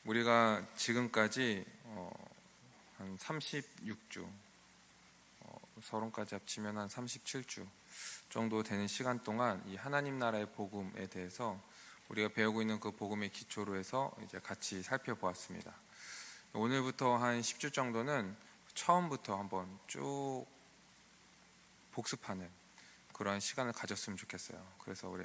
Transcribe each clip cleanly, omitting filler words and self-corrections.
우리가 지금까지 한 36주, 서론까지 합치면 한 37주 정도 되는 시간 동안 이 하나님 나라의 복음에 대해서 우리가 배우고 있는 그 복음의 기초로 해서 이제 같이 살펴보았습니다. 오늘부터 한 10주 정도는 처음부터 한번 쭉 복습하는 그런 시간을 가졌으면 좋겠어요. 그래서 우리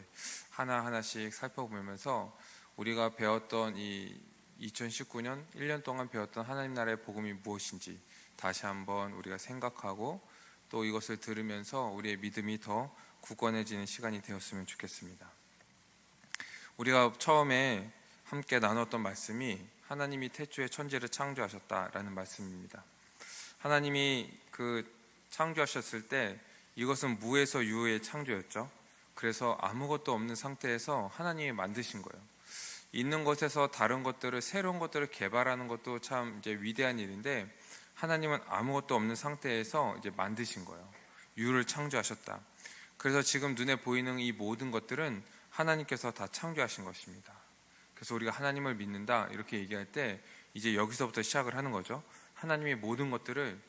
하나하나씩 살펴보면서 우리가 배웠던 이 2019년 1년 동안 배웠던 하나님 나라의 복음이 무엇인지 다시 한번 우리가 생각하고 또 이것을 들으면서 우리의 믿음이 더 굳건해지는 시간이 되었으면 좋겠습니다. 우리가 처음에 함께 나눴던 말씀이 하나님이 태초에 천지를 창조하셨다라는 말씀입니다. 하나님이 창조하셨을 때 이것은 무에서 유의 창조였죠. 그래서 아무것도 없는 상태에서 하나님이 만드신 거예요. 있는 것에서 다른 것들을, 새로운 것들을 개발하는 것도 참 이제 위대한 일인데, 하나님은 아무것도 없는 상태에서 이제 만드신 거예요. 유를 창조하셨다. 그래서 지금 눈에 보이는 이 모든 것들은 하나님께서 다 창조하신 것입니다. 그래서 우리가 하나님을 믿는다 이렇게 얘기할 때 이제 여기서부터 시작을 하는 거죠. 하나님의 모든 것들을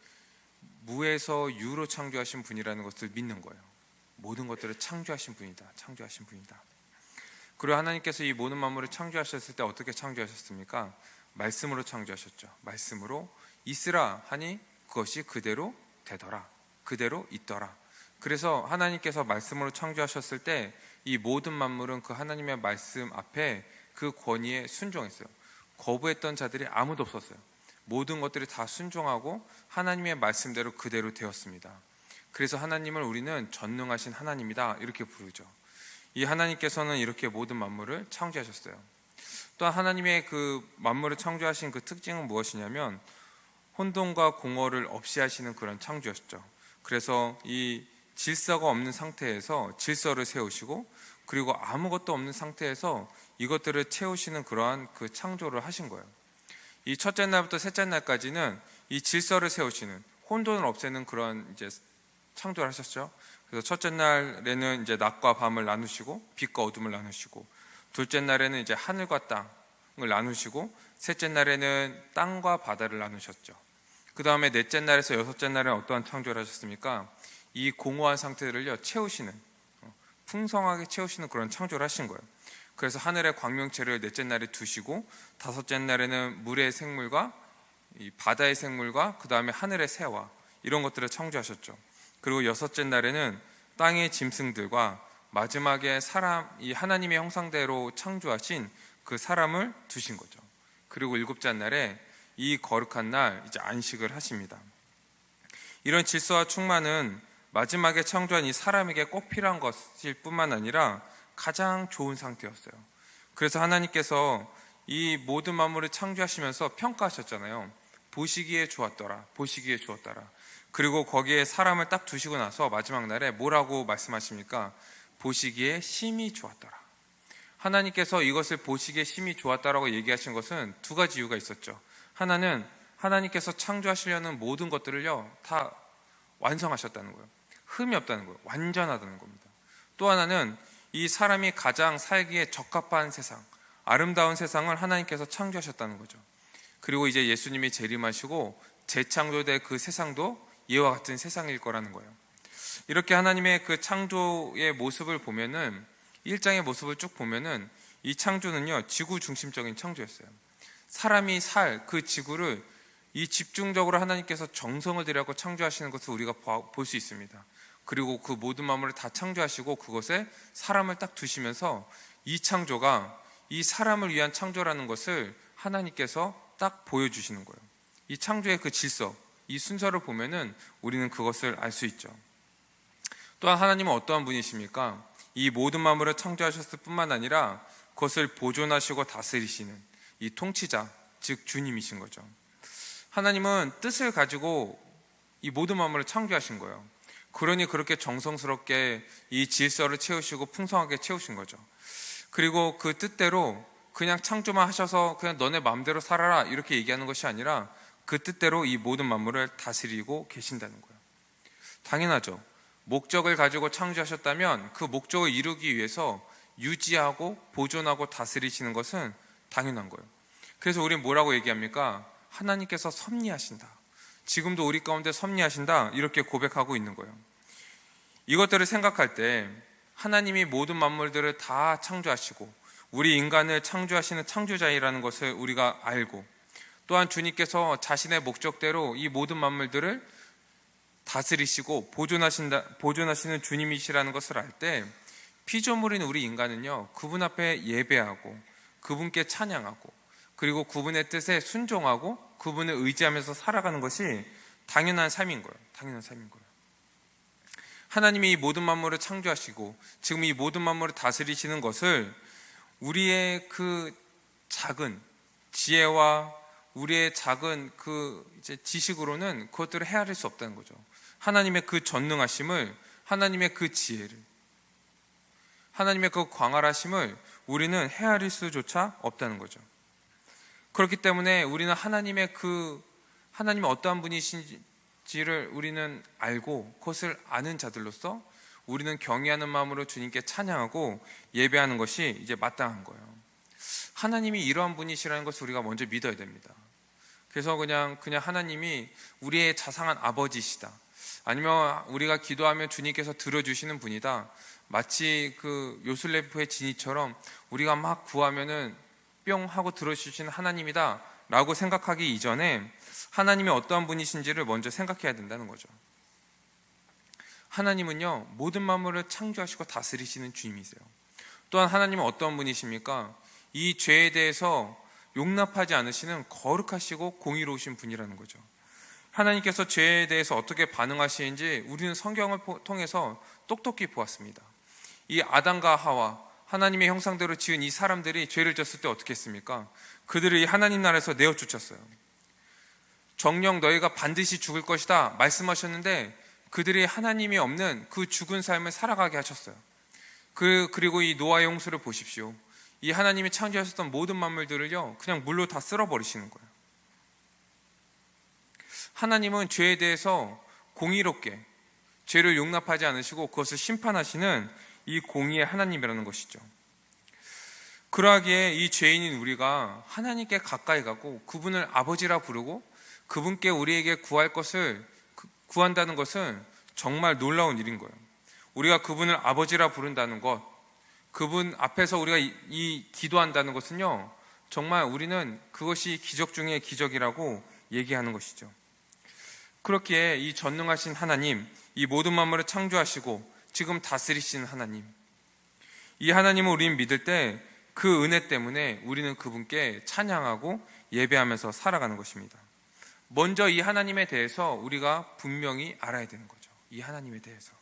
무에서 유로 창조하신 분이라는 것을 믿는 거예요. 모든 것들을 창조하신 분이다. 창조하신 분이다. 그리고 하나님께서 이 모든 만물을 창조하셨을 때 어떻게 창조하셨습니까? 말씀으로 창조하셨죠. 말씀으로 있으라 하니 그것이 그대로 되더라. 그대로 있더라. 그래서 하나님께서 말씀으로 창조하셨을 때 이 모든 만물은 그 하나님의 말씀 앞에 그 권위에 순종했어요. 거부했던 자들이 아무도 없었어요. 모든 것들이 다 순종하고 하나님의 말씀대로 그대로 되었습니다. 그래서 하나님을 우리는 전능하신 하나님이다 이렇게 부르죠. 이 하나님께서는 이렇게 모든 만물을 창조하셨어요. 또한 하나님의 그 만물을 창조하신 그 특징은 무엇이냐면 혼돈과 공허를 없이 하시는 그런 창조였죠. 그래서 이 질서가 없는 상태에서 질서를 세우시고, 그리고 아무것도 없는 상태에서 이것들을 채우시는 그러한 그 창조를 하신 거예요. 이 첫째 날부터 셋째 날까지는 이 질서를 세우시는, 혼돈을 없애는 그런 이제 창조를 하셨죠. 그래서 첫째 날에는 이제 낮과 밤을 나누시고 빛과 어둠을 나누시고, 둘째 날에는 이제 하늘과 땅을 나누시고, 셋째 날에는 땅과 바다를 나누셨죠. 그 다음에 넷째 날에서 여섯째 날에는 어떠한 창조를 하셨습니까? 이 공허한 상태들을요 채우시는, 풍성하게 채우시는 그런 창조를 하신 거예요. 그래서 하늘의 광명체를 넷째 날에 두시고, 다섯째 날에는 물의 생물과 이 바다의 생물과 그 다음에 하늘의 새와 이런 것들을 창조하셨죠. 그리고 여섯째 날에는 땅의 짐승들과 마지막에 사람, 이 하나님의 형상대로 창조하신 그 사람을 두신 거죠. 그리고 일곱째 날에 이 거룩한 날 이제 안식을 하십니다. 이런 질서와 충만은 마지막에 창조한 이 사람에게 꼭 필요한 것일 뿐만 아니라 가장 좋은 상태였어요. 그래서 하나님께서 이 모든 만물을 창조하시면서 평가하셨잖아요. 보시기에 좋았더라, 보시기에 좋았더라. 그리고 거기에 사람을 딱 두시고 나서 마지막 날에 뭐라고 말씀하십니까? 보시기에 심히 좋았더라. 하나님께서 이것을 보시기에 심히 좋았다라고 얘기하신 것은 두 가지 이유가 있었죠. 하나는 하나님께서 창조하시려는 모든 것들을요 다 완성하셨다는 거예요. 흠이 없다는 거예요. 완전하다는 겁니다. 또 하나는 이 사람이 가장 살기에 적합한 세상, 아름다운 세상을 하나님께서 창조하셨다는 거죠. 그리고 이제 예수님이 재림하시고 재창조될 그 세상도 이와 같은 세상일 거라는 거예요. 이렇게 하나님의 그 창조의 모습을 보면은, 1장의 모습을 쭉 보면은 이 창조는요 지구 중심적인 창조였어요. 사람이 살 그 지구를 이 집중적으로 하나님께서 정성을 들여서 창조하시는 것을 우리가 볼 수 있습니다. 그리고 그 모든 만물을 다 창조하시고 그것에 사람을 딱 두시면서 이 창조가 이 사람을 위한 창조라는 것을 하나님께서 딱 보여주시는 거예요. 이 창조의 그 질서, 이 순서를 보면은 우리는 그것을 알 수 있죠. 또한 하나님은 어떠한 분이십니까? 이 모든 만물을 창조하셨을 뿐만 아니라 그것을 보존하시고 다스리시는 이 통치자, 즉 주님이신 거죠. 하나님은 뜻을 가지고 이 모든 만물을 창조하신 거예요. 그러니 그렇게 정성스럽게 이 질서를 채우시고 풍성하게 채우신 거죠. 그리고 그 뜻대로 그냥 창조만 하셔서 그냥 너네 마음대로 살아라 이렇게 얘기하는 것이 아니라 그 뜻대로 이 모든 만물을 다스리고 계신다는 거예요. 당연하죠. 목적을 가지고 창조하셨다면 그 목적을 이루기 위해서 유지하고 보존하고 다스리시는 것은 당연한 거예요. 그래서 우리는 뭐라고 얘기합니까? 하나님께서 섭리하신다. 지금도 우리 가운데 섭리하신다. 이렇게 고백하고 있는 거예요. 이것들을 생각할 때 하나님이 모든 만물들을 다 창조하시고 우리 인간을 창조하시는 창조자이라는 것을 우리가 알고, 또한 주님께서 자신의 목적대로 이 모든 만물들을 다스리시고 보존하시는 주님이시라는 것을 알 때, 피조물인 우리 인간은요, 그분 앞에 예배하고 그분께 찬양하고 그리고 그분의 뜻에 순종하고 그분을 의지하면서 살아가는 것이 당연한 삶인 거예요. 당연한 삶인 거예요. 하나님이 이 모든 만물을 창조하시고 지금 이 모든 만물을 다스리시는 것을 우리의 그 작은 지혜와 우리의 작은 지식으로는 그것들을 헤아릴 수 없다는 거죠. 하나님의 그 전능하심을, 하나님의 그 지혜를, 하나님의 그 광활하심을 우리는 헤아릴 수조차 없다는 거죠. 그렇기 때문에 우리는 하나님이 어떠한 분이신지를 우리는 알고 그것을 아는 자들로서 우리는 경외하는 마음으로 주님께 찬양하고 예배하는 것이 이제 마땅한 거예요. 하나님이 이러한 분이시라는 것을 우리가 먼저 믿어야 됩니다. 그래서 그냥 하나님이 우리의 자상한 아버지시다, 아니면 우리가 기도하면 주님께서 들어주시는 분이다, 마치 그 요술래프의 지니처럼 우리가 막 구하면은 뿅 하고 들어주시는 하나님이다 라고 생각하기 이전에 하나님이 어떠한 분이신지를 먼저 생각해야 된다는 거죠. 하나님은요, 모든 만물을 창조하시고 다스리시는 주님이세요. 또한 하나님은 어떠한 분이십니까? 이 죄에 대해서 용납하지 않으시는 거룩하시고 공의로우신 분이라는 거죠. 하나님께서 죄에 대해서 어떻게 반응하시는지 우리는 성경을 통해서 똑똑히 보았습니다. 이 아담과 하와, 하나님의 형상대로 지은 이 사람들이 죄를 졌을 때 어떻게 했습니까? 그들을 이 하나님 나라에서 내어쫓았어요. 정녕 너희가 반드시 죽을 것이다 말씀하셨는데 그들이 하나님이 없는 그 죽은 삶을 살아가게 하셨어요. 그리고 이 노아의 홍수를 보십시오. 이 하나님이 창조하셨던 모든 만물들을요, 그냥 물로 다 쓸어버리시는 거예요. 하나님은 죄에 대해서 공의롭게 죄를 용납하지 않으시고 그것을 심판하시는 이 공의의 하나님이라는 것이죠. 그러하기에 이 죄인인 우리가 하나님께 가까이 가고 그분을 아버지라 부르고 그분께 우리에게 구할 것을 구한다는 것은 정말 놀라운 일인 거예요. 우리가 그분을 아버지라 부른다는 것, 그분 앞에서 우리가 이 기도한다는 것은요, 정말 우리는 그것이 기적 중의 기적이라고 얘기하는 것이죠. 그렇기에 이 전능하신 하나님, 이 모든 만물을 창조하시고 지금 다스리시는 하나님, 이 하나님을 우리는 믿을 때 그 은혜 때문에 우리는 그분께 찬양하고 예배하면서 살아가는 것입니다. 먼저 이 하나님에 대해서 우리가 분명히 알아야 되는 거죠. 이 하나님에 대해서.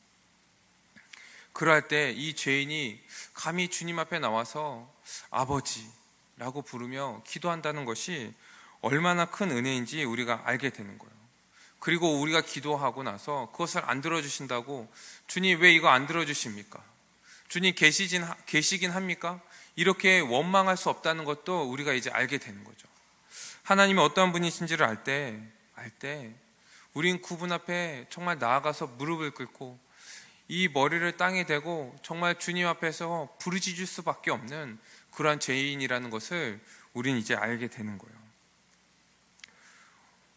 그럴 때 이 죄인이 감히 주님 앞에 나와서 아버지라고 부르며 기도한다는 것이 얼마나 큰 은혜인지 우리가 알게 되는 거예요. 그리고 우리가 기도하고 나서 그것을 안 들어주신다고, 주님 왜 이거 안 들어주십니까? 주님 계시긴 합니까? 이렇게 원망할 수 없다는 것도 우리가 이제 알게 되는 거죠. 하나님이 어떠한 분이신지를 알 때 우린 그분 앞에 정말 나아가서 무릎을 꿇고 이 머리를 땅에 대고 정말 주님 앞에서 부르짖을 수밖에 없는 그러한 죄인이라는 것을 우린 이제 알게 되는 거예요.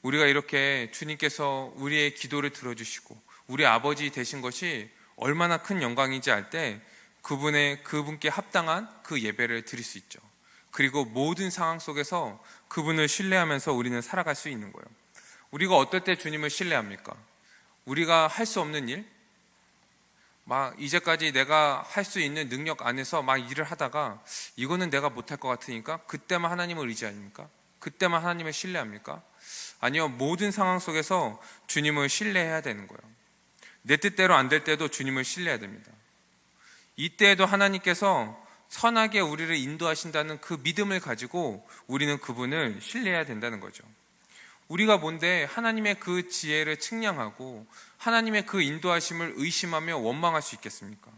우리가 이렇게 주님께서 우리의 기도를 들어주시고 우리 아버지 되신 것이 얼마나 큰 영광인지 알 때 그분께 합당한 그 예배를 드릴 수 있죠. 그리고 모든 상황 속에서 그분을 신뢰하면서 우리는 살아갈 수 있는 거예요. 우리가 어떨 때 주님을 신뢰합니까? 우리가 할 수 없는 일, 막 이제까지 내가 할 수 있는 능력 안에서 막 일을 하다가 이거는 내가 못할 것 같으니까 그때만 하나님을 의지합니까? 그때만 하나님을 신뢰합니까? 아니요, 모든 상황 속에서 주님을 신뢰해야 되는 거예요. 내 뜻대로 안 될 때도 주님을 신뢰해야 됩니다. 이때에도 하나님께서 선하게 우리를 인도하신다는 그 믿음을 가지고 우리는 그분을 신뢰해야 된다는 거죠. 우리가 뭔데 하나님의 그 지혜를 측량하고 하나님의 그 인도하심을 의심하며 원망할 수 있겠습니까?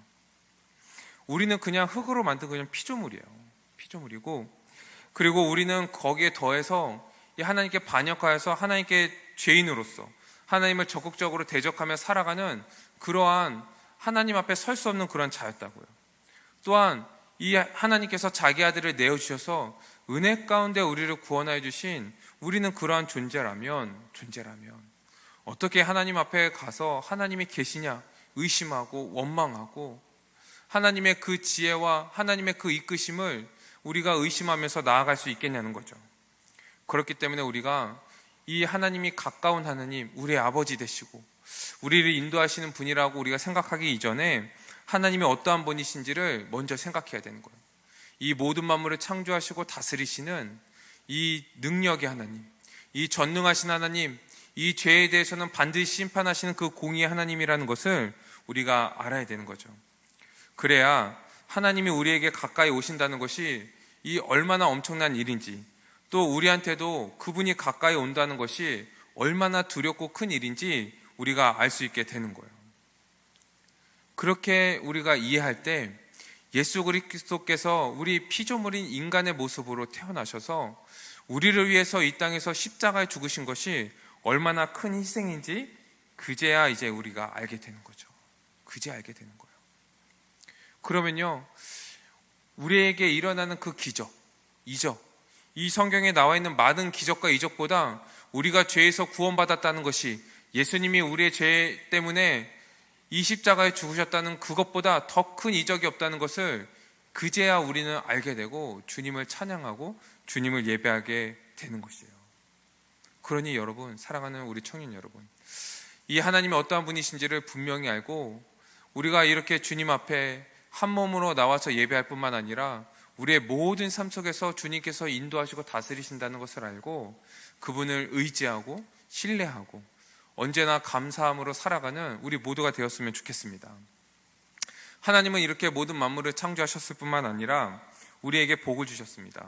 우리는 그냥 흙으로 만든 그냥 피조물이고, 그리고 우리는 거기에 더해서 하나님께 반역하여서 하나님께 죄인으로서 하나님을 적극적으로 대적하며 살아가는 그러한 하나님 앞에 설 수 없는 그런 자였다고요. 또한 이 하나님께서 자기 아들을 내어주셔서 은혜 가운데 우리를 구원하여 주신 우리는 그러한 존재라면 어떻게 하나님 앞에 가서 하나님이 계시냐 의심하고 원망하고 하나님의 그 지혜와 하나님의 그 이끄심을 우리가 의심하면서 나아갈 수 있겠냐는 거죠. 그렇기 때문에 우리가 이 하나님이 가까운 하나님, 우리의 아버지 되시고 우리를 인도하시는 분이라고 우리가 생각하기 이전에 하나님이 어떠한 분이신지를 먼저 생각해야 되는 거예요. 이 모든 만물을 창조하시고 다스리시는 이 능력의 하나님, 이 전능하신 하나님, 이 죄에 대해서는 반드시 심판하시는 그 공의의 하나님이라는 것을 우리가 알아야 되는 거죠. 그래야 하나님이 우리에게 가까이 오신다는 것이 이 얼마나 엄청난 일인지, 또 우리한테도 그분이 가까이 온다는 것이 얼마나 두렵고 큰 일인지 우리가 알 수 있게 되는 거예요. 그렇게 우리가 이해할 때 예수 그리스도께서 우리 피조물인 인간의 모습으로 태어나셔서 우리를 위해서 이 땅에서 십자가에 죽으신 것이 얼마나 큰 희생인지 그제야 이제 우리가 알게 되는 거죠. 그제야 알게 되는 거예요. 그러면요, 우리에게 일어나는 그 기적, 이적, 이 성경에 나와 있는 많은 기적과 이적보다 우리가 죄에서 구원받았다는 것이, 예수님이 우리의 죄 때문에 이 십자가에 죽으셨다는 그것보다 더 큰 이적이 없다는 것을 그제야 우리는 알게 되고 주님을 찬양하고 주님을 예배하게 되는 것이에요. 그러니 여러분, 사랑하는 우리 청년 여러분, 이 하나님이 어떠한 분이신지를 분명히 알고 우리가 이렇게 주님 앞에 한 몸으로 나와서 예배할 뿐만 아니라 우리의 모든 삶 속에서 주님께서 인도하시고 다스리신다는 것을 알고 그분을 의지하고 신뢰하고 언제나 감사함으로 살아가는 우리 모두가 되었으면 좋겠습니다. 하나님은 이렇게 모든 만물을 창조하셨을 뿐만 아니라 우리에게 복을 주셨습니다.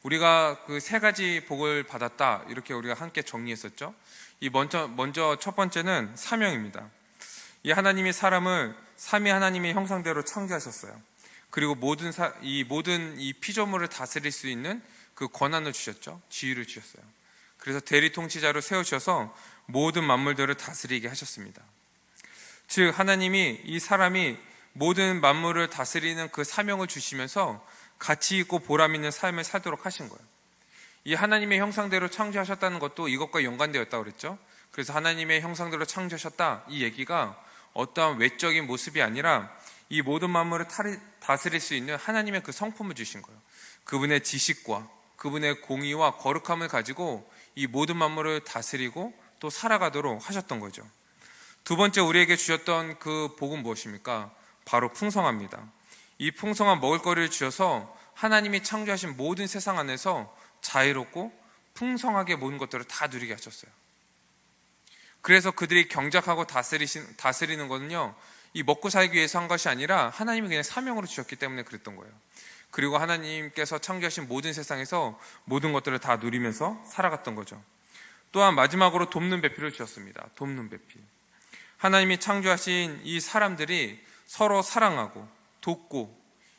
우리가 그 세 가지 복을 받았다, 이렇게 우리가 함께 정리했었죠. 이 먼저 첫 번째는 사명입니다. 이 하나님이 사람을 삼위 하나님의 형상대로 창조하셨어요. 그리고 모든 이 피조물을 다스릴 수 있는 그 권한을 주셨죠. 지위를 주셨어요. 그래서 대리 통치자로 세우셔서 모든 만물들을 다스리게 하셨습니다. 즉 하나님이 이 사람이 모든 만물을 다스리는 그 사명을 주시면서 가치 있고 보람 있는 삶을 살도록 하신 거예요. 이 하나님의 형상대로 창조하셨다는 것도 이것과 연관되었다고 그랬죠. 그래서 하나님의 형상대로 창조하셨다, 이 얘기가 어떠한 외적인 모습이 아니라 이 모든 만물을 다스릴 수 있는 하나님의 그 성품을 주신 거예요. 그분의 지식과 그분의 공의와 거룩함을 가지고 이 모든 만물을 다스리고 또 살아가도록 하셨던 거죠. 두 번째 우리에게 주셨던 그 복은 무엇입니까? 바로 풍성합니다. 이 풍성한 먹을거리를 주셔서 하나님이 창조하신 모든 세상 안에서 자유롭고 풍성하게 모든 것들을 다 누리게 하셨어요. 그래서 그들이 경작하고 다스리는 거는요, 이 먹고 살기 위해서 한 것이 아니라 하나님이 그냥 사명으로 주셨기 때문에 그랬던 거예요. 그리고 하나님께서 창조하신 모든 세상에서 모든 것들을 다 누리면서 살아갔던 거죠. 또한 마지막으로 돕는 배필을 주셨습니다. 돕는 배필. 하나님이 창조하신 이 사람들이 서로 사랑하고 돕고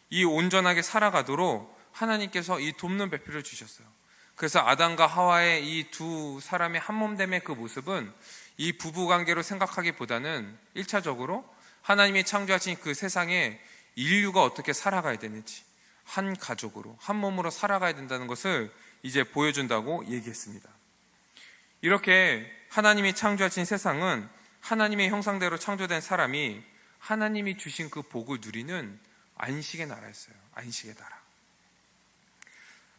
이 온전하게 살아가도록 하나님께서 이 돕는 배필을 주셨어요. 그래서 아담과 하와의 이 두 사람의 한몸됨의 그 모습은 이 부부관계로 생각하기보다는 1차적으로 하나님이 창조하신 그 세상에 인류가 어떻게 살아가야 되는지, 한 가족으로 한 몸으로 살아가야 된다는 것을 이제 보여준다고 얘기했습니다. 이렇게 하나님이 창조하신 세상은 하나님의 형상대로 창조된 사람이 하나님이 주신 그 복을 누리는 안식의 나라였어요. 안식의 나라.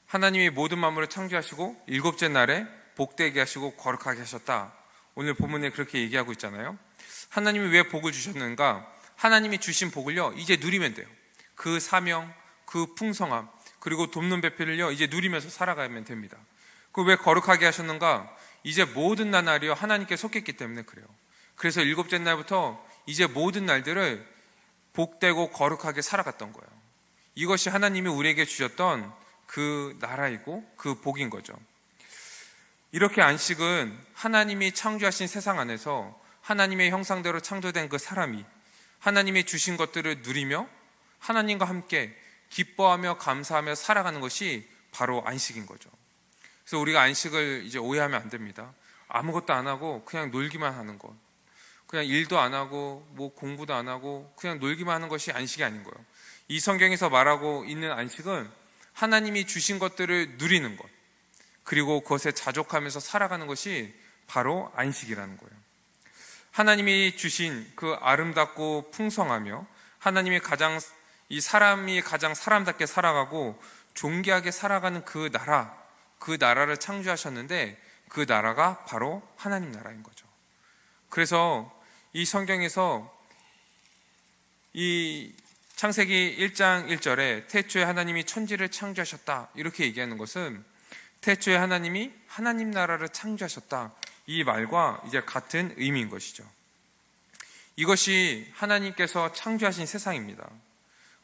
하나님이 모든 만물을 창조하시고 일곱째 날에 복되게 하시고 거룩하게 하셨다. 오늘 본문에 그렇게 얘기하고 있잖아요. 하나님이 왜 복을 주셨는가? 하나님이 주신 복을요, 이제 누리면 돼요. 그 사명, 그 풍성함, 그리고 돕는 배필을요, 이제 누리면서 살아가면 됩니다. 그 왜 거룩하게 하셨는가? 이제 모든 나날이요, 하나님께 속했기 때문에 그래요. 그래서 일곱째 날부터 이제 모든 날들을 복되고 거룩하게 살아갔던 거예요. 이것이 하나님이 우리에게 주셨던 그 나라이고 그 복인 거죠. 이렇게 안식은 하나님이 창조하신 세상 안에서 하나님의 형상대로 창조된 그 사람이 하나님이 주신 것들을 누리며 하나님과 함께 기뻐하며 감사하며 살아가는 것이 바로 안식인 거죠. 그래서 우리가 안식을 이제 오해하면 안 됩니다. 아무것도 안 하고 그냥 놀기만 하는 것, 그냥 일도 안 하고 뭐 공부도 안 하고 그냥 놀기만 하는 것이 안식이 아닌 거예요. 이 성경에서 말하고 있는 안식은 하나님이 주신 것들을 누리는 것, 그리고 그것에 자족하면서 살아가는 것이 바로 안식이라는 거예요. 하나님이 주신 그 아름답고 풍성하며 하나님이 이 사람이 가장 사람답게 살아가고 존귀하게 살아가는 그 나라를 창조하셨는데, 그 나라가 바로 하나님 나라인 거죠. 그래서 이 성경에서 이 창세기 1장 1절에 태초에 하나님이 천지를 창조하셨다 이렇게 얘기하는 것은, 태초에 하나님이 하나님 나라를 창조하셨다, 이 말과 이제 같은 의미인 것이죠. 이것이 하나님께서 창조하신 세상입니다.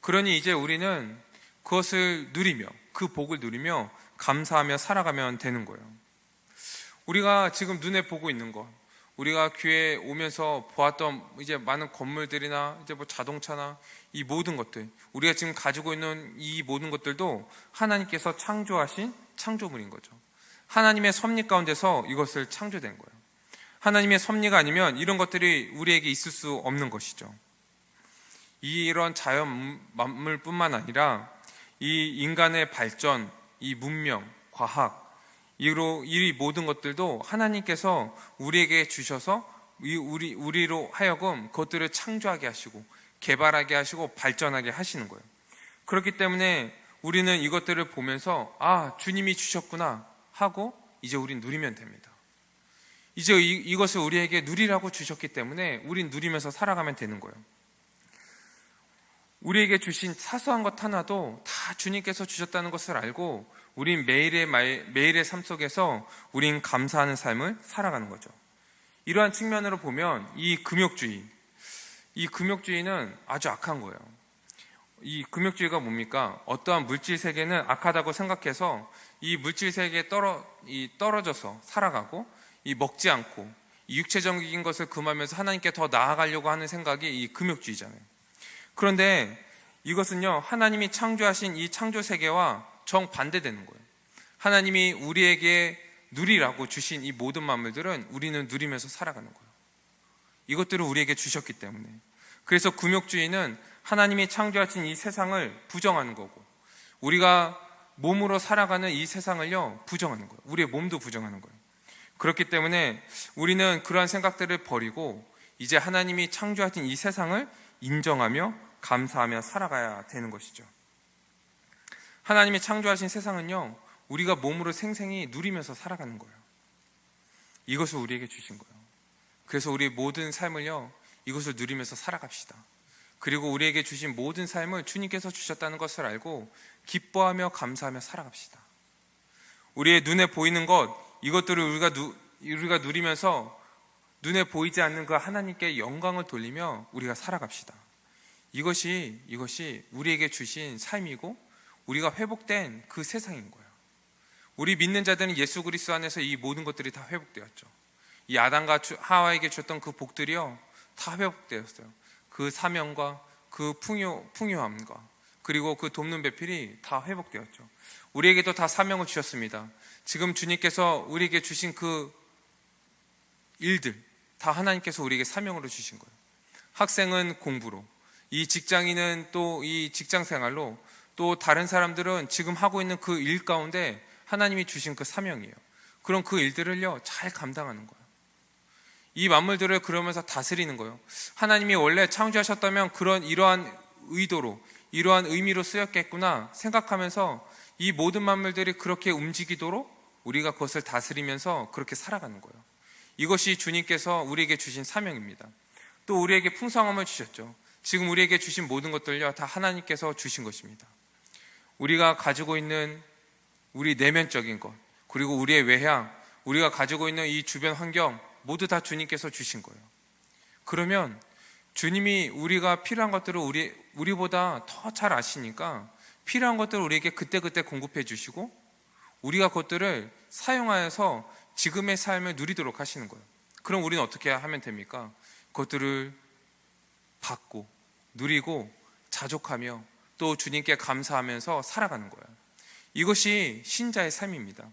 그러니 이제 우리는 그것을 누리며, 그 복을 누리며 감사하며 살아가면 되는 거예요. 우리가 지금 눈에 보고 있는 것, 우리가 교회에 오면서 보았던 이제 많은 건물들이나 이제 뭐 자동차나 이 모든 것들, 우리가 지금 가지고 있는 이 모든 것들도 하나님께서 창조하신 창조물인 거죠. 하나님의 섭리 가운데서 이것을 창조된 거예요. 하나님의 섭리가 아니면 이런 것들이 우리에게 있을 수 없는 것이죠. 이런 자연 만물뿐만 아니라 이 인간의 발전, 이 문명, 과학, 이 모든 것들도 하나님께서 우리에게 주셔서 우리로 하여금 그것들을 창조하게 하시고 개발하게 하시고 발전하게 하시는 거예요. 그렇기 때문에 우리는 이것들을 보면서 주님이 주셨구나 하고 이제 우린 누리면 됩니다. 이제 이것을 우리에게 누리라고 주셨기 때문에 우린 누리면서 살아가면 되는 거예요. 우리에게 주신 사소한 것 하나도 다 주님께서 주셨다는 것을 알고 우린 매일의 삶 속에서 우린 감사하는 삶을 살아가는 거죠. 이러한 측면으로 보면 이 금욕주의는 아주 악한 거예요. 이 금욕주의가 뭡니까? 어떠한 물질 세계는 악하다고 생각해서 이 물질 세계에 떨어져서 살아가고, 이 먹지 않고 이 육체적인 것을 금하면서 하나님께 더 나아가려고 하는 생각이 이 금욕주의잖아요. 그런데 이것은요, 하나님이 창조하신 이 창조 세계와 정반대되는 거예요. 하나님이 우리에게 누리라고 주신 이 모든 만물들은 우리는 누리면서 살아가는 거예요. 이것들을 우리에게 주셨기 때문에. 그래서 금욕주의는 하나님이 창조하신 이 세상을 부정하는 거고, 우리가 몸으로 살아가는 이 세상을요 부정하는 거예요. 우리의 몸도 부정하는 거예요. 그렇기 때문에 우리는 그러한 생각들을 버리고 이제 하나님이 창조하신 이 세상을 인정하며 감사하며 살아가야 되는 것이죠. 하나님이 창조하신 세상은요, 우리가 몸으로 생생히 누리면서 살아가는 거예요. 이것을 우리에게 주신 거예요. 그래서 우리 모든 삶을요, 이것을 누리면서 살아갑시다. 그리고 우리에게 주신 모든 삶을 주님께서 주셨다는 것을 알고 기뻐하며 감사하며 살아갑시다. 우리의 눈에 보이는 것, 이것들을 우리가 누리면서 눈에 보이지 않는 그 하나님께 영광을 돌리며 우리가 살아갑시다. 이것이 우리에게 주신 삶이고 우리가 회복된 그 세상인 거예요. 우리 믿는 자들은 예수 그리스도 안에서 이 모든 것들이 다 회복되었죠. 이 아담과 하와에게 줬던 그 복들이요 다 회복되었어요. 그 사명과 그 풍요함과 그리고 그 돕는 배필이 다 회복되었죠. 우리에게도 다 사명을 주셨습니다. 지금 주님께서 우리에게 주신 그 일들 다 하나님께서 우리에게 사명으로 주신 거예요. 학생은 공부로, 이 직장인은 또 이 직장생활로, 또 다른 사람들은 지금 하고 있는 그 일 가운데 하나님이 주신 그 사명이에요. 그럼 그 일들을요 잘 감당하는 거예요. 이 만물들을 그러면서 다스리는 거예요. 하나님이 원래 창조하셨다면 이러한 의도로, 이러한 의미로 쓰였겠구나 생각하면서 이 모든 만물들이 그렇게 움직이도록 우리가 그것을 다스리면서 그렇게 살아가는 거예요. 이것이 주님께서 우리에게 주신 사명입니다. 또 우리에게 풍성함을 주셨죠. 지금 우리에게 주신 모든 것들요 다 하나님께서 주신 것입니다. 우리가 가지고 있는 우리 내면적인 것, 그리고 우리의 외향, 우리가 가지고 있는 이 주변 환경 모두 다 주님께서 주신 거예요. 그러면 주님이 우리가 필요한 것들을 우리보다 더 잘 아시니까 필요한 것들을 우리에게 그때그때 공급해 주시고 우리가 그것들을 사용하여서 지금의 삶을 누리도록 하시는 거예요. 그럼 우리는 어떻게 하면 됩니까? 그것들을 받고 누리고 자족하며 또 주님께 감사하면서 살아가는 거예요. 이것이 신자의 삶입니다.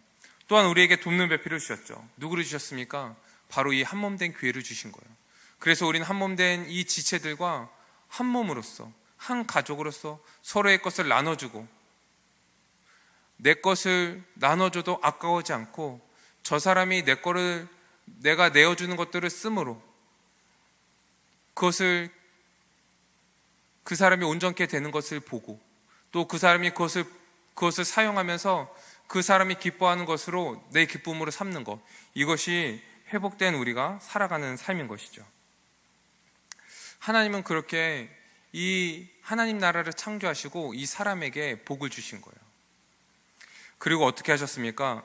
또한 우리에게 돕는 배필을 주셨죠. 누구를 주셨습니까? 바로 이 한몸된 교회를 주신 거예요. 그래서 우리는 한몸된 이 지체들과 한 몸으로서, 한 가족으로서 서로의 것을 나눠주고 내 것을 나눠줘도 아까워지 않고 저 사람이 내 거를 내가 내어주는 것들을 쓰므로 그것을 그 사람이 온전케 되는 것을 보고 또 그 사람이 그것을 사용하면서 그 사람이 기뻐하는 것으로 내 기쁨으로 삼는 것, 이것이 회복된 우리가 살아가는 삶인 것이죠. 하나님은 그렇게 이 하나님 나라를 창조하시고 이 사람에게 복을 주신 거예요. 그리고 어떻게 하셨습니까?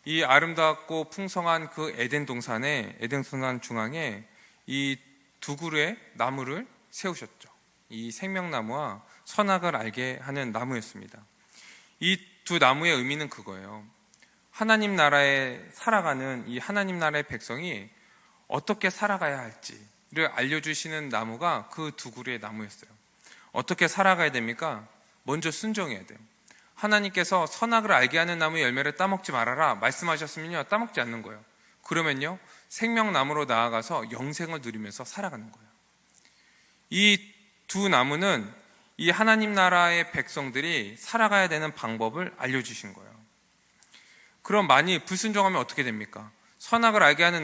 이 아름답고 풍성한 그 에덴 동산 중앙에 이 두 그루의 나무를 세우셨죠. 이 생명나무와 선악을 알게 하는 나무였습니다. 이 두 나무의 의미는 그거예요. 하나님 나라에 살아가는 이 하나님 나라의 백성이 어떻게 살아가야 할지를 알려주시는 나무가 그 두 그루의 나무였어요. 어떻게 살아가야 됩니까? 먼저 순종해야 돼요. 하나님께서 선악을 알게 하는 나무의 열매를 따먹지 말아라 말씀하셨으면요, 따먹지 않는 거예요. 그러면요, 생명나무로 나아가서 영생을 누리면서 살아가는 거예요. 이 두 나무는 이 하나님 나라의 백성들이 살아가야 되는 방법을 알려주신 거예요. 그럼 많이 불순종하면 어떻게 됩니까? 선악을 알게 하는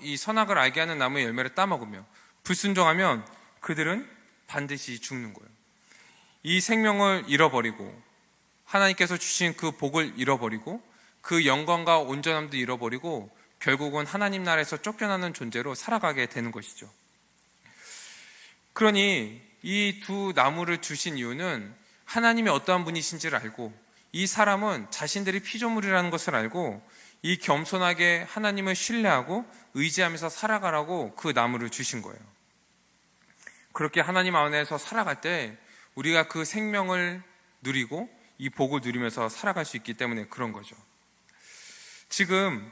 이 선악을 알게 하는 나무의 열매를 따먹으며 불순종하면 그들은 반드시 죽는 거예요. 이 생명을 잃어버리고 하나님께서 주신 그 복을 잃어버리고 그 영광과 온전함도 잃어버리고 결국은 하나님 나라에서 쫓겨나는 존재로 살아가게 되는 것이죠. 그러니 이 두 나무를 주신 이유는 하나님이 어떠한 분이신지를 알고 이 사람은 자신들이 피조물이라는 것을 알고 이 겸손하게 하나님을 신뢰하고 의지하면서 살아가라고 그 나무를 주신 거예요. 그렇게 하나님 안에서 살아갈 때 우리가 그 생명을 누리고 이 복을 누리면서 살아갈 수 있기 때문에 그런 거죠. 지금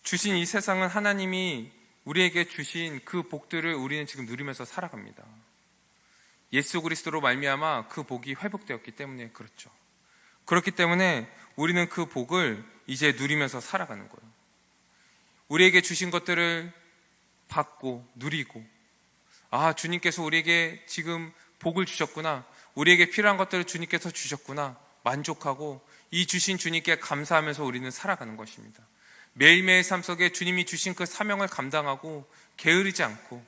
주신 이 세상은 하나님이 우리에게 주신 그 복들을 우리는 지금 누리면서 살아갑니다. 예수 그리스도로 말미암아 그 복이 회복되었기 때문에 그렇죠. 그렇기 때문에 우리는 그 복을 이제 누리면서 살아가는 거예요. 우리에게 주신 것들을 받고 누리고, 주님께서 우리에게 지금 복을 주셨구나, 우리에게 필요한 것들을 주님께서 주셨구나 만족하고 이 주신 주님께 감사하면서 우리는 살아가는 것입니다. 매일매일 삶 속에 주님이 주신 그 사명을 감당하고 게으르지 않고,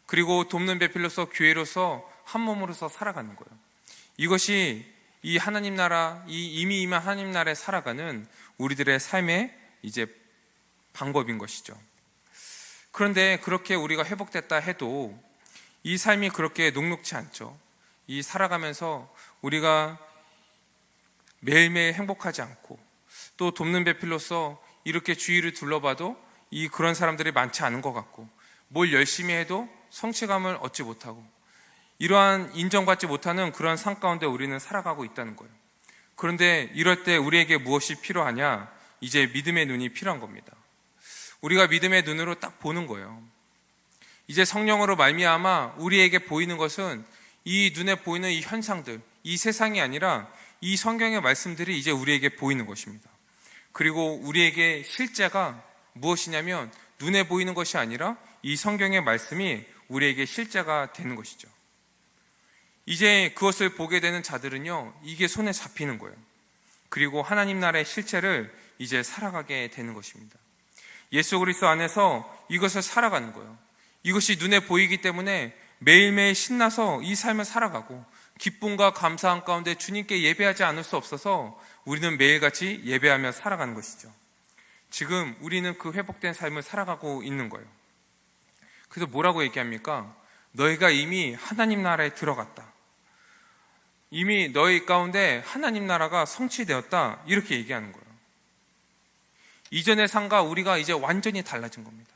그리고 돕는 배필로서 교회로서 한 몸으로서 살아가는 거예요. 이것이 이 하나님 나라, 이 이미 임한 하나님 나라에 살아가는 우리들의 삶의 이제 방법인 것이죠. 그런데 그렇게 우리가 회복됐다 해도 이 삶이 그렇게 녹록지 않죠. 이 살아가면서 우리가 매일매일 행복하지 않고 또 돕는 배필로서 이렇게 주위를 둘러봐도 그런 사람들이 많지 않은 것 같고, 뭘 열심히 해도 성취감을 얻지 못하고 이러한 인정받지 못하는 그런 삶 가운데 우리는 살아가고 있다는 거예요. 그런데 이럴 때 우리에게 무엇이 필요하냐? 이제 믿음의 눈이 필요한 겁니다. 우리가 믿음의 눈으로 딱 보는 거예요. 이제 성령으로 말미암아 우리에게 보이는 것은 이 눈에 보이는 이 현상들, 이 세상이 아니라 이 성경의 말씀들이 이제 우리에게 보이는 것입니다. 그리고 우리에게 실제가 무엇이냐면 눈에 보이는 것이 아니라 이 성경의 말씀이 우리에게 실제가 되는 것이죠. 이제 그것을 보게 되는 자들은요, 이게 손에 잡히는 거예요. 그리고 하나님 나라의 실체를 이제 살아가게 되는 것입니다. 예수 그리스도 안에서 이것을 살아가는 거예요. 이것이 눈에 보이기 때문에 매일매일 신나서 이 삶을 살아가고 기쁨과 감사함 가운데 주님께 예배하지 않을 수 없어서 우리는 매일같이 예배하며 살아가는 것이죠. 지금 우리는 그 회복된 삶을 살아가고 있는 거예요. 그래서 뭐라고 얘기합니까? 너희가 이미 하나님 나라에 들어갔다. 이미 너희 가운데 하나님 나라가 성취되었다. 이렇게 얘기하는 거예요. 이전의 삶과 우리가 이제 완전히 달라진 겁니다.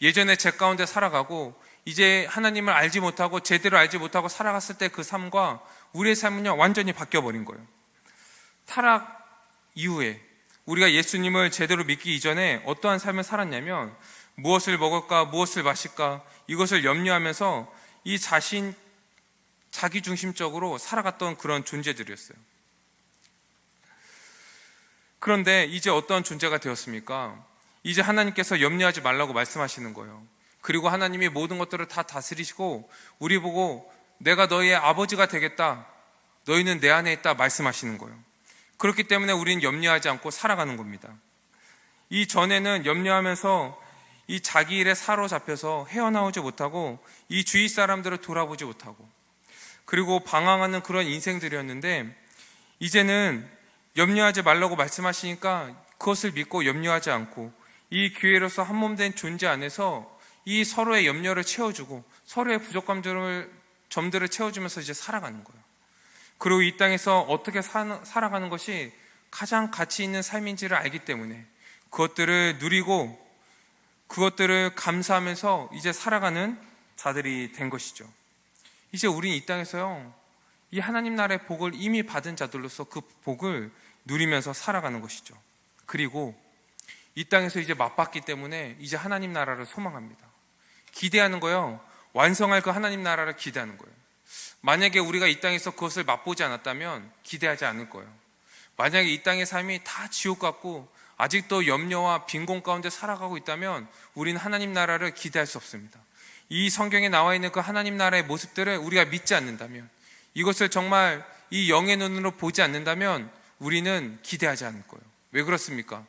예전에 죄 가운데 살아가고 이제 하나님을 알지 못하고 제대로 알지 못하고 살아갔을 때 그 삶과 우리의 삶은요, 완전히 바뀌어버린 거예요. 타락 이후에 우리가 예수님을 제대로 믿기 이전에 어떠한 삶을 살았냐면 무엇을 먹을까, 무엇을 마실까 이것을 염려하면서 자기중심적으로 살아갔던 그런 존재들이었어요. 그런데 이제 어떤 존재가 되었습니까? 이제 하나님께서 염려하지 말라고 말씀하시는 거예요. 그리고 하나님이 모든 것들을 다 다스리시고 우리 보고 내가 너희의 아버지가 되겠다, 너희는 내 안에 있다 말씀하시는 거예요. 그렇기 때문에 우리는 염려하지 않고 살아가는 겁니다. 이전에는 염려하면서 이 자기 일에 사로잡혀서 헤어나오지 못하고 이 주위 사람들을 돌아보지 못하고 그리고 방황하는 그런 인생들이었는데, 이제는 염려하지 말라고 말씀하시니까 그것을 믿고 염려하지 않고 이 교회로서 한 몸 된 존재 안에서 이 서로의 염려를 채워주고 서로의 점들을 채워주면서 이제 살아가는 거예요. 그리고 이 땅에서 어떻게 살아가는 것이 가장 가치 있는 삶인지를 알기 때문에 그것들을 누리고 그것들을 감사하면서 이제 살아가는 자들이 된 것이죠. 이제 우리는 이 땅에서요, 이 하나님 나라의 복을 이미 받은 자들로서 그 복을 누리면서 살아가는 것이죠. 그리고 이 땅에서 이제 맛봤기 때문에 이제 하나님 나라를 소망합니다. 기대하는 거요, 완성할 그 하나님 나라를 기대하는 거예요. 만약에 우리가 이 땅에서 그것을 맛보지 않았다면 기대하지 않을 거예요. 만약에 이 땅의 삶이 다 지옥 같고 아직도 염려와 빈곤 가운데 살아가고 있다면 우리는 하나님 나라를 기대할 수 없습니다. 이 성경에 나와 있는 그 하나님 나라의 모습들을 우리가 믿지 않는다면, 이것을 정말 이 영의 눈으로 보지 않는다면 우리는 기대하지 않을 거예요. 왜 그렇습니까?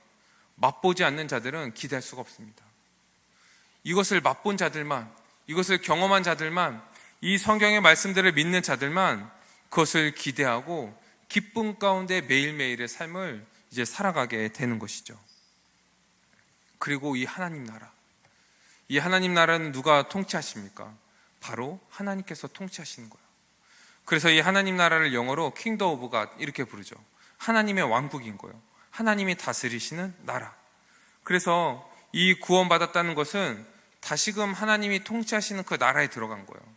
맛보지 않는 자들은 기대할 수가 없습니다. 이것을 맛본 자들만, 이것을 경험한 자들만, 이 성경의 말씀들을 믿는 자들만 그것을 기대하고 기쁨 가운데 매일매일의 삶을 이제 살아가게 되는 것이죠. 그리고 이 하나님 나라, 이 하나님 나라는 누가 통치하십니까? 바로 하나님께서 통치하시는 거예요. 그래서 이 하나님 나라를 영어로 킹덤 오브 갓 이렇게 부르죠. 하나님의 왕국인 거예요. 하나님이 다스리시는 나라. 그래서 이 구원받았다는 것은 다시금 하나님이 통치하시는 그 나라에 들어간 거예요.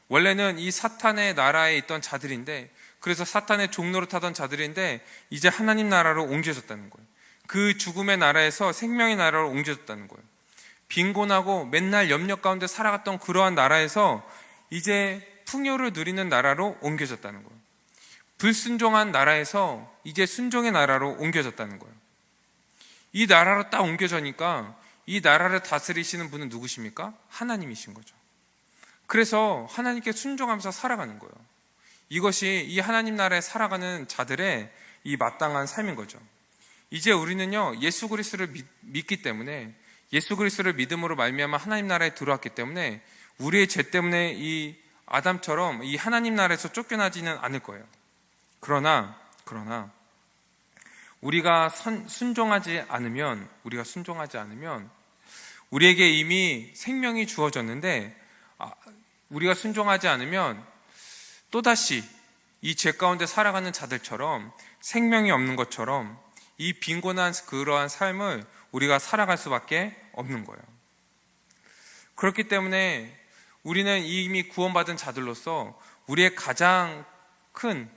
원래는 이 사탄의 나라에 있던 자들인데, 그래서 사탄의 종로로 타던 자들인데 이제 하나님 나라로 옮겨졌다는 거예요. 그 죽음의 나라에서 생명의 나라로 옮겨졌다는 거예요. 빈곤하고 맨날 염려 가운데 살아갔던 그러한 나라에서 이제 풍요를 누리는 나라로 옮겨졌다는 거예요. 불순종한 나라에서 이제 순종의 나라로 옮겨졌다는 거예요. 이 나라로 딱 옮겨져니까 이 나라를 다스리시는 분은 누구십니까? 하나님이신 거죠. 그래서 하나님께 순종하면서 살아가는 거예요. 이것이 이 하나님 나라에 살아가는 자들의 이 마땅한 삶인 거죠. 이제 우리는요, 예수 그리스도를 믿기 때문에, 예수 그리스도를 믿음으로 말미암아 하나님 나라에 들어왔기 때문에 우리의 죄 때문에 이 아담처럼 이 하나님 나라에서 쫓겨나지는 않을 거예요. 그러나 우리가 순종하지 않으면 우리에게 이미 생명이 주어졌는데, 우리가 순종하지 않으면 또다시 이 죄 가운데 살아가는 자들처럼 생명이 없는 것처럼 이 빈곤한 그러한 삶을 우리가 살아갈 수밖에 없는 거예요. 그렇기 때문에 우리는 이미 구원받은 자들로서 우리의 가장 큰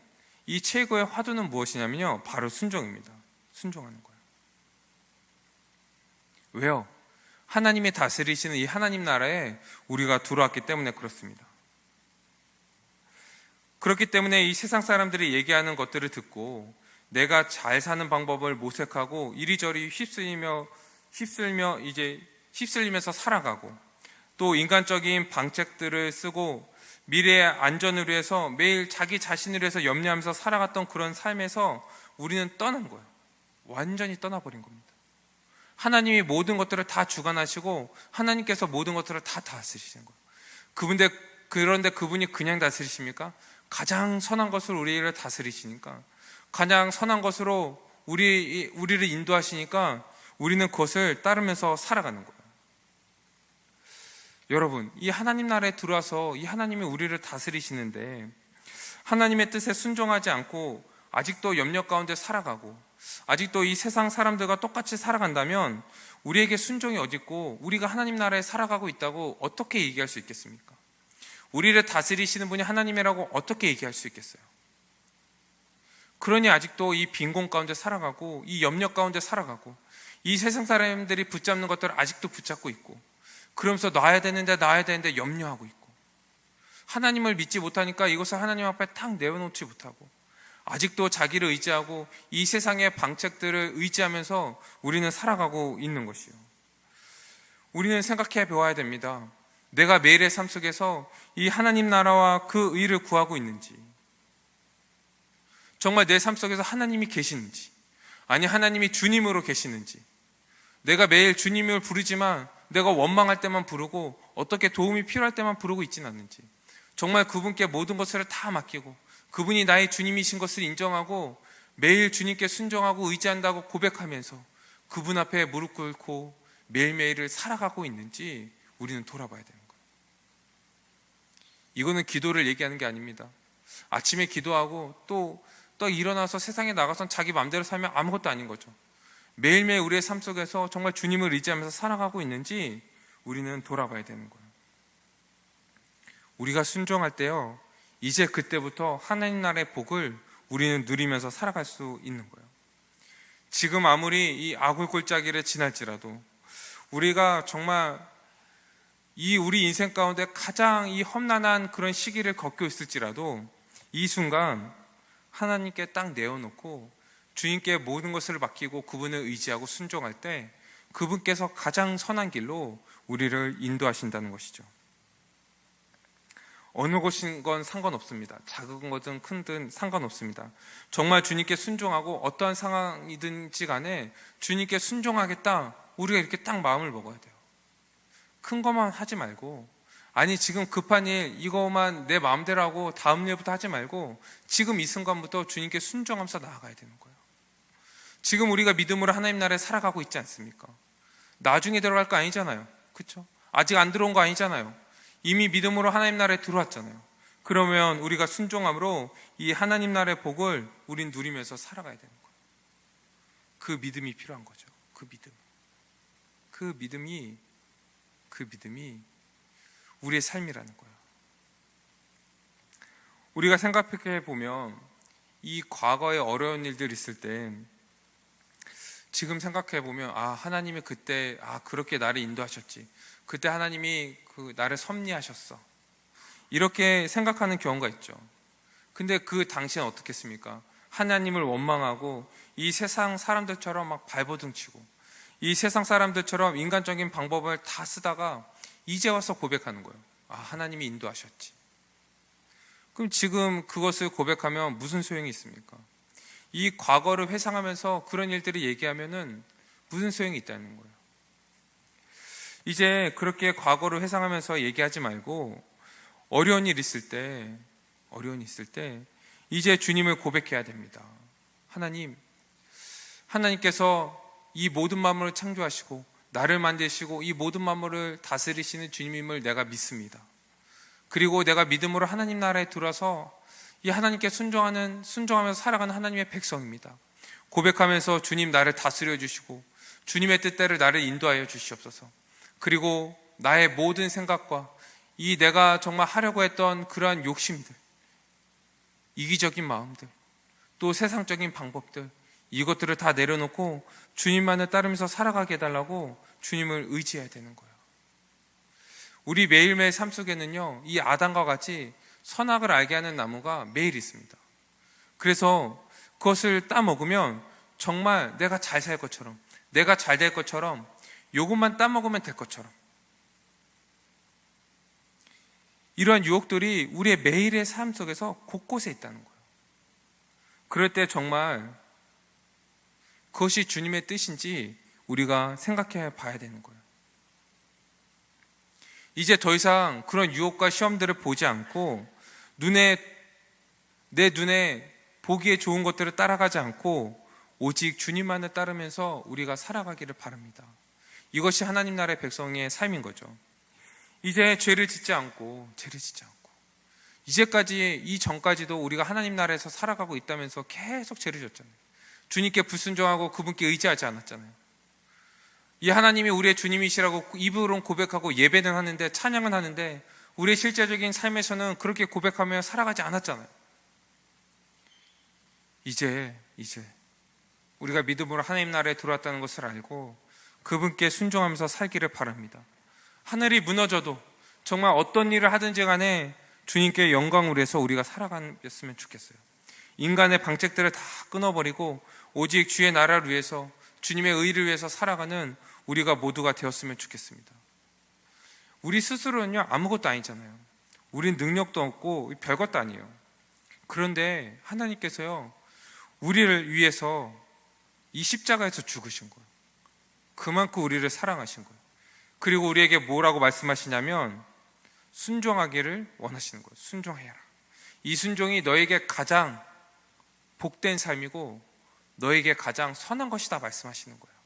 이 최고의 화두는 무엇이냐면요, 바로 순종입니다. 순종하는 거예요. 왜요? 하나님이 다스리시는 이 하나님 나라에 우리가 들어왔기 때문에 그렇습니다. 그렇기 때문에 이 세상 사람들이 얘기하는 것들을 듣고 내가 잘 사는 방법을 모색하고 이리저리 휩쓸리면서 살아가고, 또 인간적인 방책들을 쓰고 미래의 안전을 위해서 매일 자기 자신을 위해서 염려하면서 살아갔던 그런 삶에서 우리는 떠난 거예요. 완전히 떠나버린 겁니다. 하나님이 모든 것들을 다 주관하시고 하나님께서 모든 것들을 다 다스리시는 거예요. 그런데 그분이 그냥 다스리십니까? 가장 선한 것을 우리를 다스리시니까, 가장 선한 것으로 우리를 인도하시니까 우리는 그것을 따르면서 살아가는 거예요. 여러분, 이 하나님 나라에 들어와서 이 하나님이 우리를 다스리시는데 하나님의 뜻에 순종하지 않고 아직도 염려 가운데 살아가고 아직도 이 세상 사람들과 똑같이 살아간다면 우리에게 순종이 어디 있고 우리가 하나님 나라에 살아가고 있다고 어떻게 얘기할 수 있겠습니까? 우리를 다스리시는 분이 하나님이라고 어떻게 얘기할 수 있겠어요? 그러니 아직도 이 빈곤 가운데 살아가고 이 염려 가운데 살아가고 이 세상 사람들이 붙잡는 것들을 아직도 붙잡고 있고, 그러면서 놔야 되는데 염려하고 있고, 하나님을 믿지 못하니까 이것을 하나님 앞에 탁 내어놓지 못하고 아직도 자기를 의지하고 이 세상의 방책들을 의지하면서 우리는 살아가고 있는 것이요. 우리는 생각해 보아야 됩니다. 내가 매일의 삶 속에서 이 하나님 나라와 그 의를 구하고 있는지, 정말 내 삶 속에서 하나님이 계시는지, 아니 하나님이 주님으로 계시는지, 내가 매일 주님을 부르지만 내가 원망할 때만 부르고 어떻게 도움이 필요할 때만 부르고 있지는 않는지, 정말 그분께 모든 것을 다 맡기고 그분이 나의 주님이신 것을 인정하고 매일 주님께 순종하고 의지한다고 고백하면서 그분 앞에 무릎 꿇고 매일매일을 살아가고 있는지 우리는 돌아봐야 되는 거예요. 이거는 기도를 얘기하는 게 아닙니다. 아침에 기도하고 또 일어나서 세상에 나가서 자기 마음대로 살면 아무것도 아닌 거죠. 매일매일 우리의 삶 속에서 정말 주님을 의지하면서 살아가고 있는지 우리는 돌아봐야 되는 거예요. 우리가 순종할 때요, 이제 그때부터 하나님 나라의 복을 우리는 누리면서 살아갈 수 있는 거예요. 지금 아무리 이 아굴골짜기를 지날지라도, 우리가 정말 이 우리 인생 가운데 가장 이 험난한 그런 시기를 겪고 있을지라도 이 순간 하나님께 딱 내어놓고 주님께 모든 것을 맡기고 그분을 의지하고 순종할 때 그분께서 가장 선한 길로 우리를 인도하신다는 것이죠. 어느 곳인 건 상관없습니다. 작은 것은 큰든 상관없습니다. 정말 주님께 순종하고 어떠한 상황이든지 간에 주님께 순종하겠다, 우리가 이렇게 딱 마음을 먹어야 돼요. 큰 것만 하지 말고, 아니 지금 급한 일 이거만 내 마음대로 하고 다음 일부터 하지 말고 지금 이 순간부터 주님께 순종하면서 나아가야 되는 거예요. 지금 우리가 믿음으로 하나님 나라에 살아가고 있지 않습니까? 나중에 들어갈 거 아니잖아요. 그렇죠? 아직 안 들어온 거 아니잖아요. 이미 믿음으로 하나님 나라에 들어왔잖아요. 그러면 우리가 순종함으로 이 하나님 나라의 복을 우린 누리면서 살아가야 되는 거예요. 그 믿음이 필요한 거죠. 그 믿음이 우리의 삶이라는 거예요. 우리가 생각해 보면 이 과거에 어려운 일들 있을 때 지금 생각해 보면 하나님이 그때 그렇게 나를 인도하셨지, 그때 하나님이 나를 섭리하셨어, 이렇게 생각하는 경우가 있죠. 근데 그 당시는 어떻겠습니까? 하나님을 원망하고 이 세상 사람들처럼 막 발버둥치고 이 세상 사람들처럼 인간적인 방법을 다 쓰다가 이제 와서 고백하는 거예요. 하나님이 인도하셨지. 그럼 지금 그것을 고백하면 무슨 소용이 있습니까? 이 과거를 회상하면서 그런 일들을 얘기하면은 무슨 소용이 있다는 거예요. 이제 그렇게 과거를 회상하면서 얘기하지 말고 어려운 일 있을 때 이제 주님을 고백해야 됩니다. 하나님께서 이 모든 만물을 창조하시고 나를 만드시고 이 모든 만물을 다스리시는 주님임을 내가 믿습니다. 그리고 내가 믿음으로 하나님 나라에 들어와서 이 하나님께 순종하면서 살아가는 하나님의 백성입니다. 고백하면서 주님 나를 다스려 주시고 주님의 뜻대로 나를 인도하여 주시옵소서. 그리고 나의 모든 생각과 이 내가 정말 하려고 했던 그러한 욕심들, 이기적인 마음들, 또 세상적인 방법들, 이것들을 다 내려놓고 주님만을 따르면서 살아가게 해달라고 주님을 의지해야 되는 거예요. 우리 매일매일 삶 속에는요, 이 아담과 같이 선악을 알게 하는 나무가 매일 있습니다. 그래서 그것을 따먹으면 정말 내가 잘 살 것처럼, 내가 잘 될 것처럼, 요것만 따먹으면 될 것처럼, 이러한 유혹들이 우리의 매일의 삶 속에서 곳곳에 있다는 거예요. 그럴 때 정말 그것이 주님의 뜻인지 우리가 생각해 봐야 되는 거예요. 이제 더 이상 그런 유혹과 시험들을 보지 않고 내 눈에 보기에 좋은 것들을 따라가지 않고 오직 주님만을 따르면서 우리가 살아가기를 바랍니다. 이것이 하나님 나라의 백성의 삶인 거죠. 이제 죄를 짓지 않고 이제까지 이전까지도 우리가 하나님 나라에서 살아가고 있다면서 계속 죄를 졌잖아요. 주님께 불순종하고 그분께 의지하지 않았잖아요. 이 하나님이 우리의 주님이시라고 입으로는 고백하고 예배는 하는데, 찬양은 하는데 우리의 실제적인 삶에서는 그렇게 고백하며 살아가지 않았잖아요. 이제 우리가 믿음으로 하나님 나라에 들어왔다는 것을 알고 그분께 순종하면서 살기를 바랍니다. 하늘이 무너져도 정말 어떤 일을 하든지 간에 주님께 영광을 위해서 우리가 살아갔으면 좋겠어요. 인간의 방책들을 다 끊어버리고 오직 주의 나라를 위해서, 주님의 의를 위해서 살아가는 우리가 모두가 되었으면 좋겠습니다. 우리 스스로는요, 아무것도 아니잖아요. 우린 능력도 없고 별것도 아니에요. 그런데 하나님께서요, 우리를 위해서 이 십자가에서 죽으신 거예요. 그만큼 우리를 사랑하신 거예요. 그리고 우리에게 뭐라고 말씀하시냐면 순종하기를 원하시는 거예요. 순종해라. 이 순종이 너에게 가장 복된 삶이고 너에게 가장 선한 것이다 말씀하시는 거예요.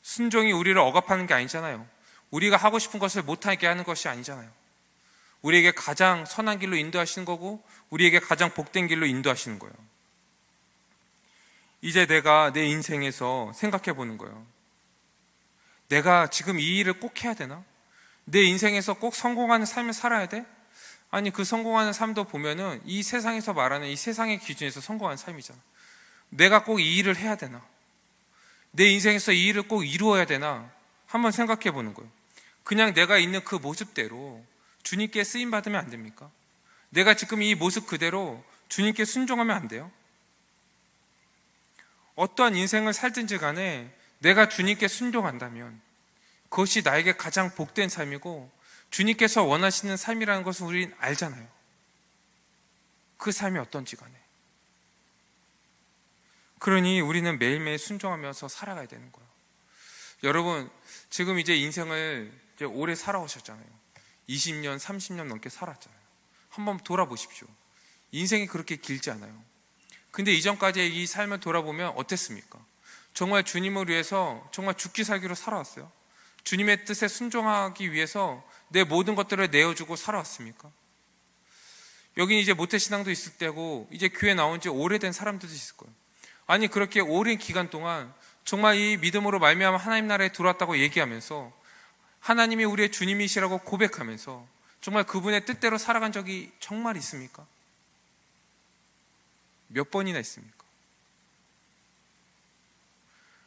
순종이 우리를 억압하는 게 아니잖아요. 우리가 하고 싶은 것을 못하게 하는 것이 아니잖아요. 우리에게 가장 선한 길로 인도하시는 거고 우리에게 가장 복된 길로 인도하시는 거예요. 이제 내가 내 인생에서 생각해 보는 거예요. 내가 지금 이 일을 꼭 해야 되나? 내 인생에서 꼭 성공하는 삶을 살아야 돼? 아니, 그 성공하는 삶도 보면은 이 세상에서 말하는 이 세상의 기준에서 성공하는 삶이잖아. 내가 꼭 이 일을 해야 되나? 내 인생에서 이 일을 꼭 이루어야 되나? 한번 생각해 보는 거예요. 그냥 내가 있는 그 모습대로 주님께 쓰임 받으면 안 됩니까? 내가 지금 이 모습 그대로 주님께 순종하면 안 돼요? 어떠한 인생을 살든지 간에 내가 주님께 순종한다면 그것이 나에게 가장 복된 삶이고 주님께서 원하시는 삶이라는 것을 우리는 알잖아요. 그 삶이 어떤지 간에. 그러니 우리는 매일매일 순종하면서 살아가야 되는 거예요. 여러분, 지금 이제 인생을 이제 오래 살아오셨잖아요. 20년, 30년 넘게 살았잖아요. 한번 돌아보십시오. 인생이 그렇게 길지 않아요. 근데 이전까지의 이 삶을 돌아보면 어땠습니까? 정말 주님을 위해서 정말 죽기 살기로 살아왔어요? 주님의 뜻에 순종하기 위해서 내 모든 것들을 내어주고 살아왔습니까? 여긴 이제 모태신앙도 있을 때고 이제 교회 나온 지 오래된 사람들도 있을 거예요. 아니, 그렇게 오랜 기간 동안 정말 이 믿음으로 말미암아 하나님 나라에 들어왔다고 얘기하면서 하나님이 우리의 주님이시라고 고백하면서 정말 그분의 뜻대로 살아간 적이 정말 있습니까? 몇 번이나 있습니까?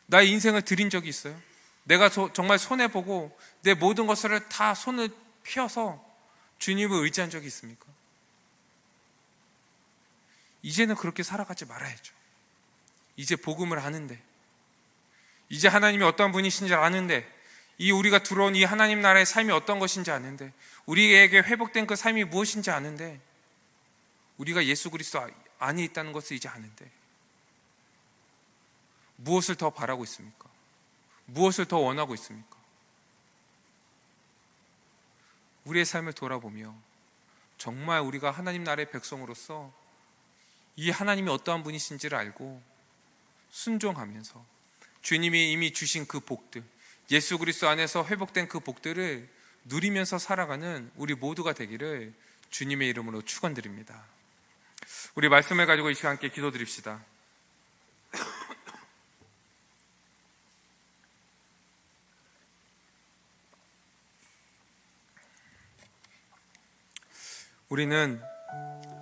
나의 인생을 드린 적이 있어요? 내가 정말 손해보고 내 모든 것을 다 손을 펴서 주님을 의지한 적이 있습니까? 이제는 그렇게 살아가지 말아야죠. 이제 복음을 아는데, 이제 하나님이 어떤 분이신지 아는데, 이 우리가 들어온 이 하나님 나라의 삶이 어떤 것인지 아는데, 우리에게 회복된 그 삶이 무엇인지 아는데, 우리가 예수 그리스도 안에 있다는 것을 이제 아는데 무엇을 더 바라고 있습니까? 무엇을 더 원하고 있습니까? 우리의 삶을 돌아보며 정말 우리가 하나님 나라의 백성으로서 이 하나님이 어떠한 분이신지를 알고 순종하면서 주님이 이미 주신 그 복들, 예수 그리스도 안에서 회복된 그 복들을 누리면서 살아가는 우리 모두가 되기를 주님의 이름으로 축원드립니다. 우리 말씀을 가지고 이 시간 함께 기도드립시다. 우리는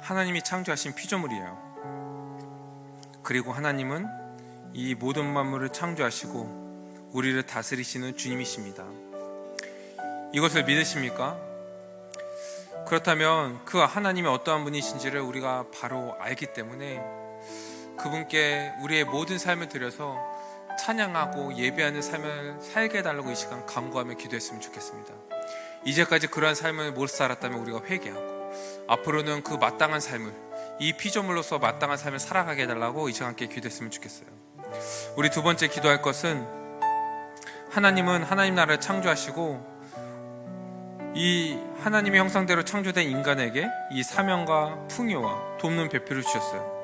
하나님이 창조하신 피조물이에요. 그리고 하나님은 이 모든 만물을 창조하시고 우리를 다스리시는 주님이십니다. 이것을 믿으십니까? 그렇다면 그 하나님이 어떠한 분이신지를 우리가 바로 알기 때문에 그분께 우리의 모든 삶을 드려서 찬양하고 예배하는 삶을 살게 해달라고 이 시간 간구하며 기도했으면 좋겠습니다. 이제까지 그러한 삶을 못 살았다면 우리가 회개하고 앞으로는 그 마땅한 삶을, 이 피조물로서 마땅한 삶을 살아가게 해달라고 이 시간 함께 기도했으면 좋겠어요. 우리 두 번째 기도할 것은 하나님은 하나님 나라를 창조하시고 이 하나님의 형상대로 창조된 인간에게 이 사명과 풍요와 돕는 배필을 주셨어요.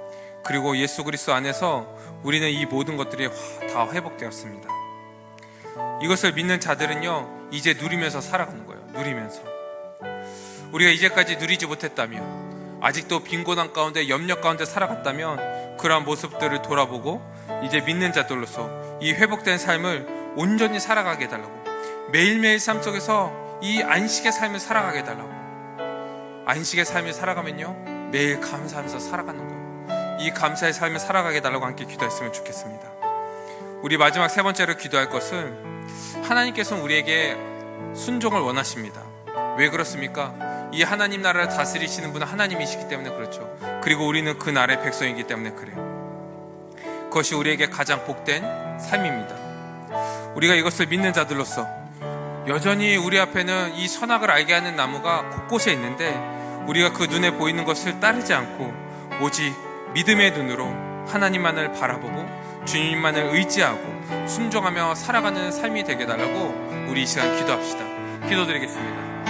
그리고 예수 그리스도 안에서 우리는 이 모든 것들이 다 회복되었습니다. 이것을 믿는 자들은요, 이제 누리면서 살아가는 거예요. 누리면서. 우리가 이제까지 누리지 못했다면, 아직도 빈곤한 가운데 염려 가운데 살아갔다면 그러한 모습들을 돌아보고 이제 믿는 자들로서 이 회복된 삶을 온전히 살아가게 해달라고, 매일매일 삶 속에서 이 안식의 삶을 살아가게 해달라고. 안식의 삶을 살아가면요, 매일 감사하면서 살아가는 거예요. 이 감사의 삶을 살아가게 해달라고 함께 기도했으면 좋겠습니다. 우리 마지막 세 번째로 기도할 것은 하나님께서는 우리에게 순종을 원하십니다. 왜 그렇습니까? 이 하나님 나라를 다스리시는 분은 하나님이시기 때문에 그렇죠. 그리고 우리는 그 나라의 백성이기 때문에 그래요. 그것이 우리에게 가장 복된 삶입니다. 우리가 이것을 믿는 자들로서 여전히 우리 앞에는 이 선악을 알게 하는 나무가 곳곳에 있는데 우리가 그 눈에 보이는 것을 따르지 않고 오직 믿음의 눈으로 하나님만을 바라보고 주님만을 의지하고 순종하며 살아가는 삶이 되게 해달라고 우리 이 시간 기도합시다. 기도드리겠습니다.